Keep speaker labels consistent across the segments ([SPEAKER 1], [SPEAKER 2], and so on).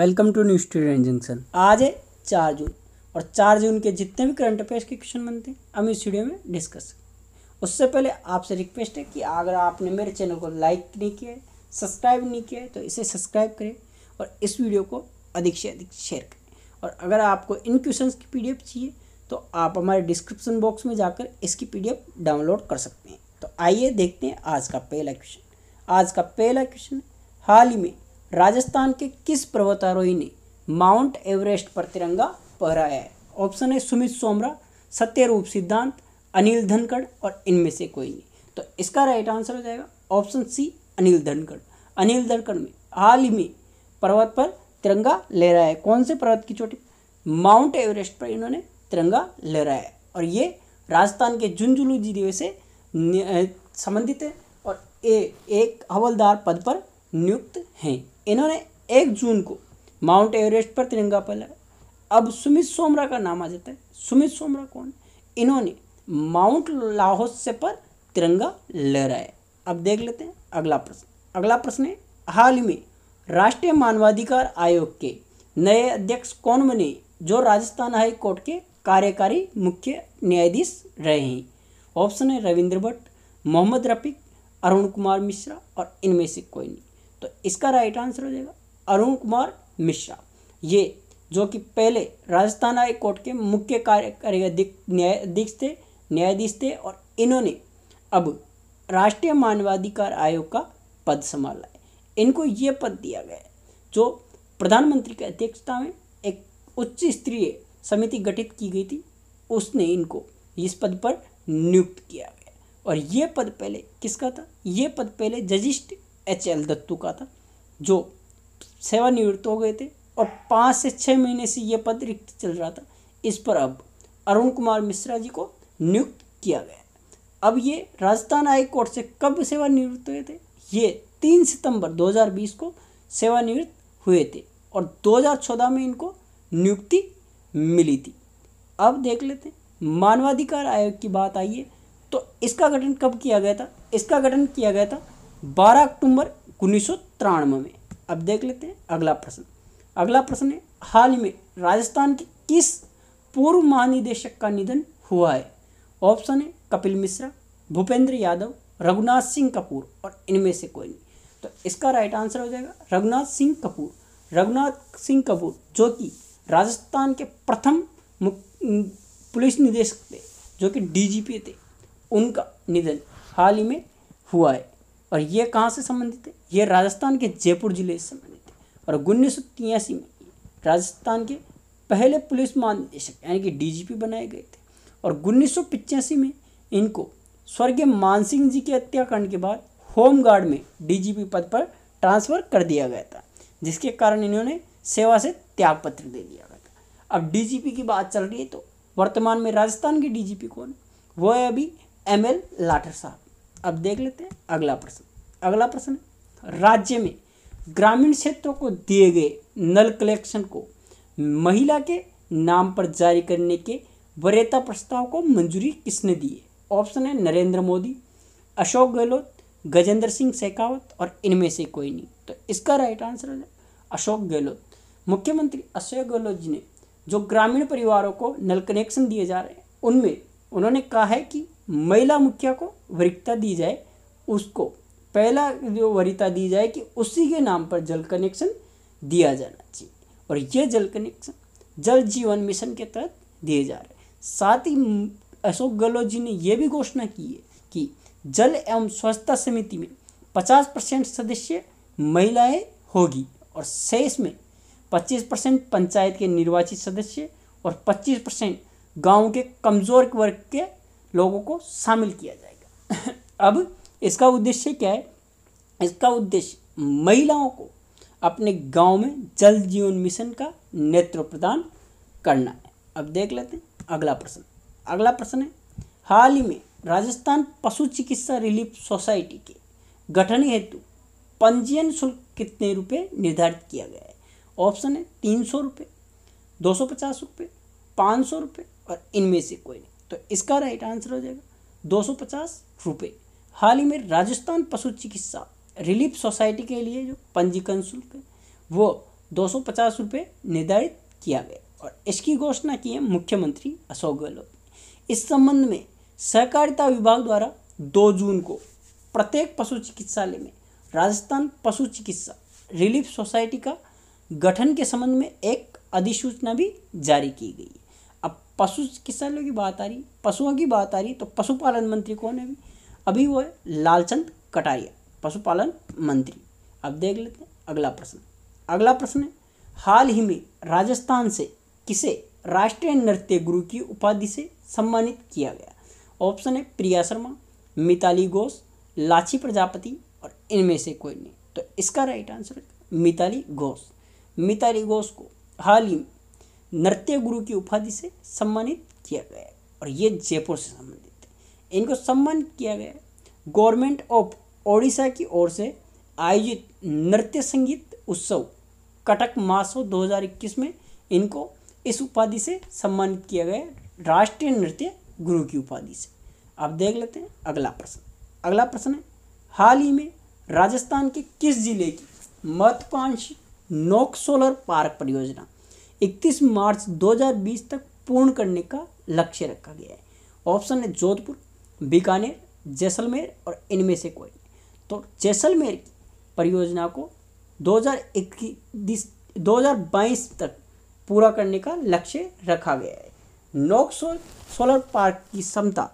[SPEAKER 1] Welcome to new student junction. आज है 4 जून और 4 जून के जितने भी करंट अफेयर्स के क्वेश्चन बनते हैं हम इस वीडियो में डिस्कस करें। उससे पहले आपसे रिक्वेस्ट है कि अगर आपने मेरे चैनल को लाइक नहीं किया है, सब्सक्राइब नहीं किया है तो इसे सब्सक्राइब करें और इस वीडियो को अधिक से अधिक शेयर करें। और अगर आपको इन क्वेश्चंस की PDF चाहिए तो आप हमारे डिस्क्रिप्शन बॉक्स में जाकर इसकी PDF डाउनलोड कर सकते हैं। तो आइए देखते हैं आज का पहला क्वेश्चन। आज का पहला क्वेश्चन, हाल ही में राजस्थान के किस पर्वतारोही ने माउंट एवरेस्ट पर तिरंगा फहराया है? ऑप्शन है सुमित सोमरा, सत्यरूप सिद्धांत, अनिल धनखड़ और इनमें से कोई नहीं। तो इसका राइट आंसर हो जाएगा ऑप्शन सी, अनिल धनखड़। अनिल धनखड़ में हाल ही में पर्वत पर तिरंगा लहराया है। कौन से पर्वत की चोटी? माउंट एवरेस्ट पर इन्होंने तिरंगा लहराया है और ये राजस्थान के झुंझुनू जिले से संबंधित है और एक हवलदार पद पर नियुक्त हैं। इन्होंने 1 जून को माउंट एवरेस्ट पर तिरंगा फहराया। अब सुमित सोमरा का नाम आ जाता है। सुमित सोमरा कौन? इन्होंने माउंट लाहोसे पर तिरंगा लहराया। अब देख लेते हैं अगला प्रश्न। अगला प्रश्न है, हाल ही में राष्ट्रीय मानवाधिकार आयोग के नए अध्यक्ष कौन बने जो राजस्थान हाई कोर्ट के कार्यकारी मुख्य न्यायाधीश रहे हैं? ऑप्शन है रविंद्र भट्ट, मोहम्मद रफीक, अरुण कुमार मिश्रा और इनमें से कोई नहीं। तो इसका राइट आंसर हो जाएगा अरुण कुमार मिश्रा। ये जो कि पहले राजस्थान हाई कोर्ट के मुख्य कार्यकारी न्यायाधीश थे और इन्होंने अब राष्ट्रीय मानवाधिकार आयोग का पद संभाला है। इनको ये पद दिया गया है जो प्रधानमंत्री की अध्यक्षता में एक उच्च स्तरीय समिति गठित की गई थी, उसने इनको इस पद पर नियुक्त किया गया। और ये पद पहले किसका था? ये पद पहले जजिस्ट HL दत्तू का था जो सेवानिवृत्त हो गए थे और 5 से 6 महीने से ये पद रिक्त चल रहा था। इस पर अब अरुण कुमार मिश्रा जी को नियुक्त किया गया। अब ये राजस्थान हाई कोर्ट से कब सेवानिवृत्त हुए थे? ये 3 सितंबर 2020 को सेवानिवृत्त हुए थे और 2014 में इनको नियुक्ति मिली थी। अब देख लेते हैं मानवाधिकार आयोग की बात आई है तो इसका गठन कब किया गया था? इसका गठन किया गया था 12 अक्टूबर 1993 में। अब देख लेते हैं अगला प्रश्न। अगला प्रश्न है, हाल ही में राजस्थान के किस पूर्व महानिदेशक का निधन हुआ है? ऑप्शन है कपिल मिश्रा, भूपेंद्र यादव, रघुनाथ सिंह कपूर और इनमें से कोई नहीं। तो इसका राइट आंसर हो जाएगा रघुनाथ सिंह कपूर। रघुनाथ सिंह कपूर जो कि राजस्थान के प्रथम पुलिस निदेशक थे, जो कि DGP थे, उनका निधन हाल ही में हुआ है। और ये कहाँ से संबंधित है? ये राजस्थान के जयपुर जिले से संबंधित है और 1983 में राजस्थान के पहले पुलिस महानिदेशक यानी कि DGP बनाए गए थे और 1985 में इनको स्वर्गीय मानसिंह जी की हत्याकांड के बाद होमगार्ड में DGP पद पर ट्रांसफ़र कर दिया गया था, जिसके कारण इन्होंने सेवा से त्यागपत्र दे दिया गया था। अब DGP की बात चल रही है तो वर्तमान में राजस्थान के DGP कौन है? वो है अभी ML लाठर साहब। अब देख लेते हैं अगला प्रश्न। अगला प्रश्न, राज्य में ग्रामीण क्षेत्रों को दिए गए नल कलेक्शन को महिला के नाम पर जारी करने के वरीयता प्रस्ताव को मंजूरी किसने दी है? ऑप्शन है नरेंद्र मोदी, अशोक गहलोत, गजेंद्र सिंह शेखावत और इनमें से कोई नहीं। तो इसका राइट आंसर है अशोक गहलोत। मुख्यमंत्री अशोक गहलोत जी ने जो ग्रामीण परिवारों को नल कनेक्शन दिए जा रहे हैं उनमें उन्होंने कहा है कि महिला मुखिया को वरीयता दी जाए, उसको पहला जो वरीयता दी जाए कि उसी के नाम पर जल कनेक्शन दिया जाना चाहिए और ये जल कनेक्शन जल जीवन मिशन के तहत दिए जा रहे हैं। साथ ही अशोक गहलोत जी ने यह भी घोषणा की है कि जल एवं स्वच्छता समिति में 50% सदस्य महिलाएं होगी और शेष में 25% पंचायत के निर्वाचित सदस्य और 25% गाँव के कमजोर वर्ग के लोगों को शामिल किया जाएगा। अब इसका उद्देश्य क्या है? इसका उद्देश्य महिलाओं को अपने गांव में जल जीवन मिशन का नेतृत्व प्रदान करना है। अब देख लेते हैं अगला प्रश्न। अगला प्रश्न है, हाल ही में राजस्थान पशु चिकित्सा रिलीफ सोसाइटी के गठन हेतु पंजीयन शुल्क कितने रुपये निर्धारित किया गया है? ऑप्शन है 300 रुपये, 250 रुपये, 500 रुपये और इनमें से कोई नहीं। तो इसका राइट आंसर हो जाएगा 250 रुपये। हाल ही में राजस्थान पशु चिकित्सा रिलीफ सोसाइटी के लिए जो पंजीकरण शुल्क है वो ₹250 निर्धारित किया गया और इसकी घोषणा की है मुख्यमंत्री अशोक गहलोत। इस संबंध में सहकारिता विभाग द्वारा 2 जून को प्रत्येक पशु चिकित्सालय में राजस्थान पशु चिकित्सा रिलीफ सोसाइटी का गठन के संबंध में एक अधिसूचना भी जारी की गई है। अब पशु चिकित्सालयों की बात आ रही, पशुओं की बात आ रही, तो पशुपालन मंत्री कौन है अभी वो है लालचंद कटारिया, पशुपालन मंत्री। अब देख लेते हैं अगला प्रश्न। अगला प्रश्न है, हाल ही में राजस्थान से किसे राष्ट्रीय नृत्य गुरु की उपाधि से सम्मानित किया गया? ऑप्शन है प्रिया शर्मा, मिताली घोष, लाची प्रजापति और इनमें से कोई नहीं। तो इसका राइट आंसर है मिताली घोष। मिताली घोष को हाल ही में नृत्य गुरु की उपाधि से सम्मानित किया गया है और ये जयपुर से संबंधित है। इनको सम्मानित किया गया है गवर्नमेंट ऑफ ओडिशा की ओर से आयोजित नृत्य संगीत उत्सव कटक महोत्सव 2021 में इनको इस उपाधि से सम्मानित किया गया है, राष्ट्रीय नृत्य गुरु की उपाधि से। अब देख लेते हैं अगला प्रश्न। अगला प्रश्न है, हाल ही में राजस्थान के किस जिले की महत्वाकांक्षी नोक सोलर पार्क परियोजना 31 मार्च 2020 तक पूर्ण करने का लक्ष्य रखा गया है? ऑप्शन है जोधपुर, बीकानेर, जैसलमेर और इनमें से कोई। तो जैसलमेर की परियोजना को 2022 तक पूरा करने का लक्ष्य रखा गया है। नोक सोलर पार्क की क्षमता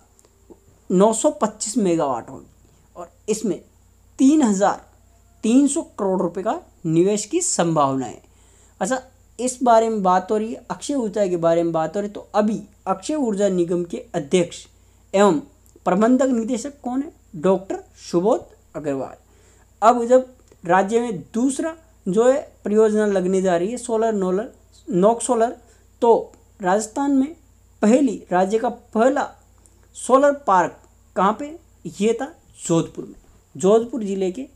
[SPEAKER 1] 925 मेगावाट होगी और इसमें 3,300 करोड़ रुपए का निवेश की संभावना है। अच्छा, इस बारे में बात हो रही है, अक्षय ऊर्जा के बारे में बात हो रही है। तो अभी अक्षय ऊर्जा निगम के अध्यक्ष एवं प्रबंधक निदेशक कौन है? डॉक्टर सुबोध अग्रवाल। अब जब राज्य में दूसरा जो है परियोजना लगने जा रही है नोक सोलर, तो राजस्थान में राज्य का पहला सोलर पार्क कहाँ पे? ये था जोधपुर में। जोधपुर जिले के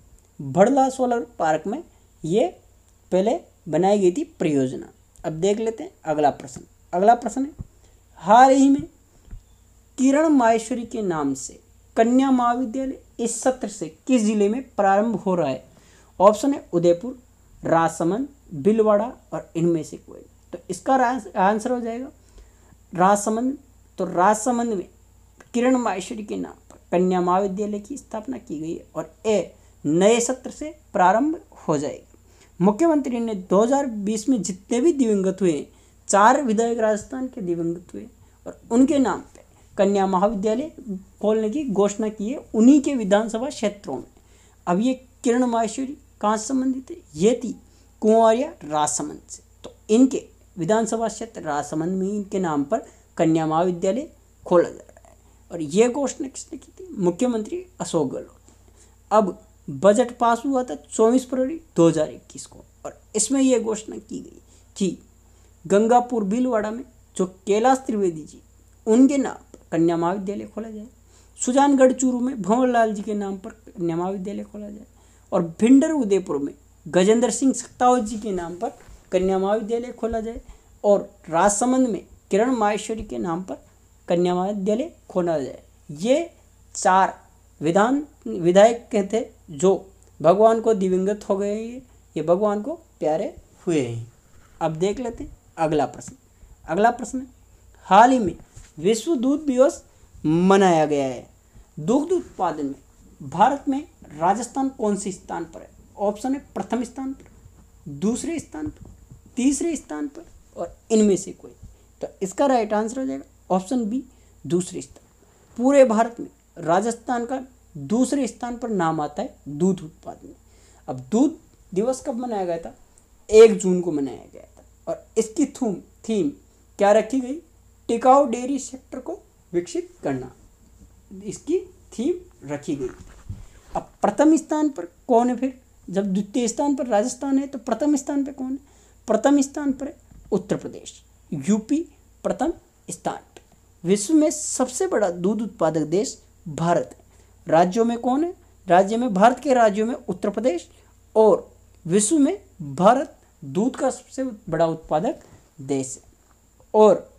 [SPEAKER 1] भड़ला सोलर पार्क में ये पहले बनाई गई थी परियोजना। अब देख लेते हैं अगला प्रश्न। अगला प्रश्न है, हाल ही में किरण माहेश्वरी के नाम से कन्या महाविद्यालय इस सत्र से किस जिले में प्रारंभ हो रहा है? ऑप्शन है उदयपुर, राजसमंद, भीलवाड़ा और इनमें से कोई। तो इसका आंसर हो जाएगा राजसमंद। तो राजसमंद में किरण माहेश्वरी के नाम पर कन्या महाविद्यालय की स्थापना की गई है और ये नए सत्र से प्रारंभ हो जाएगा। मुख्यमंत्री ने 2020 में जितने भी दिवंगत हुए, 4 विधायक राजस्थान के दिवंगत हुए और उनके नाम पे कन्या महाविद्यालय खोलने की घोषणा की है उन्हीं के विधानसभा क्षेत्रों में। अब ये किरण माहेश्वरी कहाँ से संबंधित है? ये थी कुंवारिया राजसमंद से। तो इनके विधानसभा क्षेत्र राजसमंद में इनके नाम पर कन्या महाविद्यालय खोला जा रहा है और ये घोषणा किसने की थी? मुख्यमंत्री अशोक गहलोत। अब बजट पास हुआ था 24 फरवरी 2021 को और इसमें यह घोषणा की गई कि गंगापुर भीलवाड़ा में जो कैलाश त्रिवेदी जी उनके नाम पर कन्या महाविद्यालय खोला जाए, सुजानगढ़ चूरू में भंवरलाल जी के नाम पर कन्या महाविद्यालय खोला जाए और भिंडर उदयपुर में गजेंद्र सिंह सख्तावत जी के नाम पर कन्या महाविद्यालय खोला जाए और राजसमंद में किरण माहेश्वरी के नाम पर कन्या महाविद्यालय खोला जाए। ये 4 विधायक कहते जो भगवान को दिवंगत हो गए, ये भगवान को प्यारे हुए हैं। अब देख लेते हैं अगला प्रश्न। अगला प्रश्न है, हाल ही में विश्व दूध दिवस मनाया गया है। दुग्ध उत्पादन में भारत में राजस्थान कौन से स्थान पर है? ऑप्शन है प्रथम स्थान पर, दूसरे स्थान पर, तीसरे स्थान पर और इनमें से कोई। तो इसका राइट आंसर हो जाएगा ऑप्शन बी, दूसरे स्थान। पूरे भारत में राजस्थान का दूसरे स्थान पर नाम आता है दूध उत्पादन में। अब दूध दिवस कब मनाया गया था? 1 जून को मनाया गया था और इसकी थीम क्या रखी गई? टिकाऊ डेयरी सेक्टर को विकसित करना, इसकी थीम रखी गई। अब प्रथम स्थान पर कौन है फिर? जब द्वितीय स्थान पर राजस्थान है तो प्रथम स्थान पर कौन है? प्रथम स्थान पर है उत्तर प्रदेश, यूपी प्रथम स्थान पर। विश्व में सबसे बड़ा दूध उत्पादक देश भारत है। राज्यों में कौन है? राज्य में भारत के राज्यों में उत्तर प्रदेश और विश्व में भारत दूध का सबसे बड़ा उत्पादक देश है। और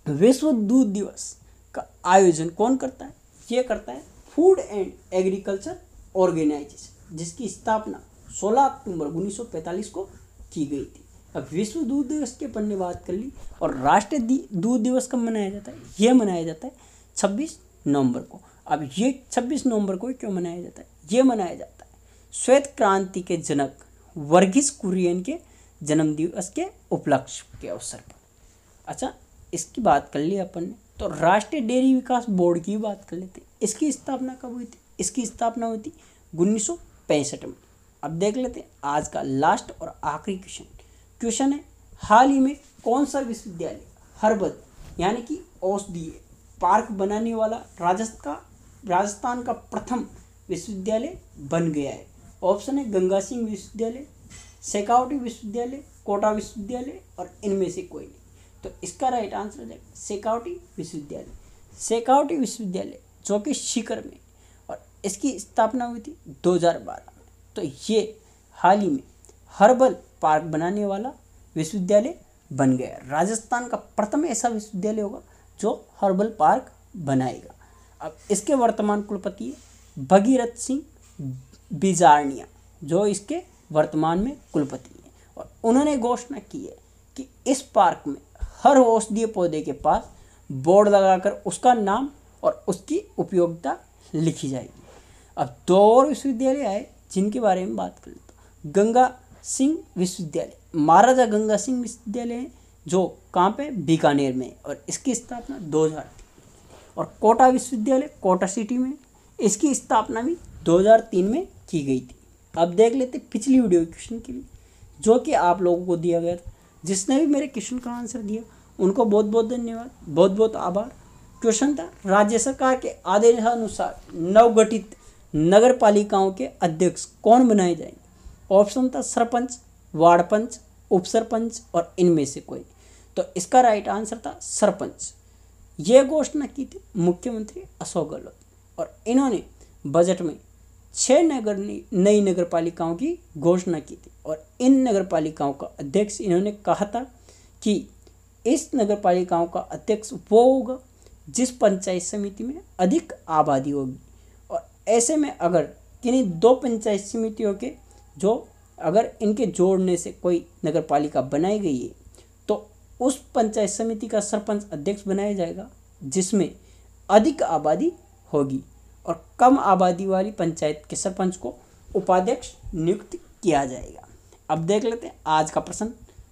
[SPEAKER 1] विश्व दूध दिवस का आयोजन कौन करता है? ये करता है फूड एंड एग्रीकल्चर ऑर्गेनाइजेशन, जिसकी स्थापना 16 अक्टूबर 1945 को की गई थी। अब विश्व दूध दिवस की अपन ने बात कर ली, और राष्ट्रीय दूध दिवस कब मनाया जाता है? ये मनाया जाता है 26 नवंबर को। अब ये 26 नवंबर को क्यों मनाया जाता है? ये मनाया जाता है श्वेत क्रांति के जनक वर्गीस कुरियन के जन्म दिवस के उपलक्ष्य के अवसर पर। अच्छा, इसकी बात कर ली अपन ने। तो राष्ट्रीय डेयरी विकास बोर्ड की बात कर लेते हैं। इसकी स्थापना कब हुई थी? इसकी स्थापना हुई थी 1965 में। अब देख लेते हैं आज का लास्ट और आखिरी क्वेश्चन है, हाल ही में कौन सा विश्वविद्यालय हर्बल यानी कि औषधीय पार्क बनाने वाला राजस्थान का प्रथम विश्वविद्यालय बन गया है? ऑप्शन है गंगा सिंह विश्वविद्यालय, शेखावटी विश्वविद्यालय, कोटा विश्वविद्यालय और इनमें से कोई नहीं। तो इसका राइट आंसर हो जाएगा शेखावटी विश्वविद्यालय। शेखावटी विश्वविद्यालय जो कि सीकर में, और इसकी स्थापना हुई थी 2012 में। तो ये हाल ही में हर्बल पार्क बनाने वाला विश्वविद्यालय बन गया। राजस्थान का प्रथम ऐसा विश्वविद्यालय होगा जो हर्बल पार्क बनाएगा। अब इसके वर्तमान कुलपति है भगीरथ सिंह बिजारनिया, जो इसके वर्तमान में कुलपति हैं, और उन्होंने घोषणा की है कि इस पार्क में हर औषधीय पौधे के पास बोर्ड लगाकर उसका नाम और उसकी उपयोगिता लिखी जाएगी। अब दो और विश्वविद्यालय आए जिनके बारे में बात कर लेते हैं। गंगा सिंह विश्वविद्यालय, महाराजा गंगा सिंह विश्वविद्यालय है जो कहाँ पे? बीकानेर में, और इसकी स्थापना 2003। और कोटा विश्वविद्यालय कोटा सिटी में, इसकी स्थापना भी 2003 में की गई थी। अब देख लेते पिछली वीडियो क्वेश्चन के लिए जो कि आप लोगों को दिया गया था। जिसने भी मेरे क्वेश्चन का आंसर दिया उनको बहुत बहुत धन्यवाद, बहुत बहुत आभार। क्वेश्चन था, राज्य सरकार के आदेशानुसार नवगठित नगर पालिकाओं के अध्यक्ष कौन बनाए जाएंगे? ऑप्शन था सरपंच, वार्ड पंच, उप सरपंच और इनमें से कोई। तो इसका राइट आंसर था सरपंच। ये घोषणा की थी मुख्यमंत्री अशोक गहलोत, और इन्होंने बजट में 6 नई नगर पालिकाओं की घोषणा की थी। और इन नगर पालिकाओं का अध्यक्ष इन्होंने कहा था कि इस नगर पालिकाओं का अध्यक्ष वो होगा जिस पंचायत समिति में अधिक आबादी होगी। और ऐसे में अगर किन्हीं 2 पंचायत समितियों के अगर इनके जोड़ने से कोई नगर पालिका बनाई गई है तो उस पंचायत समिति का सरपंच अध्यक्ष बनाया जाएगा जिसमें अधिक आबादी होगी, और कम आबादी वाली पंचायत के सरपंच को उपाध्यक्ष नियुक्त किया जाएगा। अब देख लेते हैं आज का प्रश्न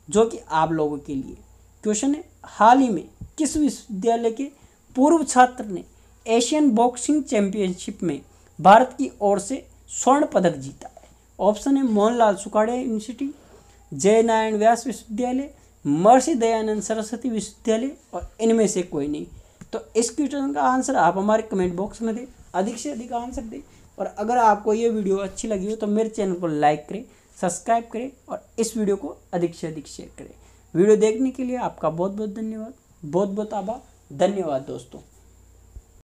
[SPEAKER 1] जो कि आप लोगों के लिए क्वेश्चन है, हाल ही में किस विश्वविद्यालय के पूर्व छात्र ने एशियन बॉक्सिंग चैंपियनशिप में भारत की ओर से स्वर्ण पदक जीता है? ऑप्शन है मोहनलाल सुखाड़िया यूनिवर्सिटी, जय नारायण व्यास विश्वविद्यालय, महर्षि दयानंद सरस्वती विश्वविद्यालय और इनमें से कोई नहीं। तो इस क्वेश्चन का आंसर आप हमारे कमेंट बॉक्स में दें, अधिक से अधिक आंसर दें। और अगर आपको ये वीडियो अच्छी लगी हो तो मेरे चैनल को लाइक करें, सब्सक्राइब करें और इस वीडियो को अधिक से अधिक शेयर करें। वीडियो देखने के लिए आपका बहुत बहुत धन्यवाद, बहुत बहुत आभार। धन्यवाद दोस्तों।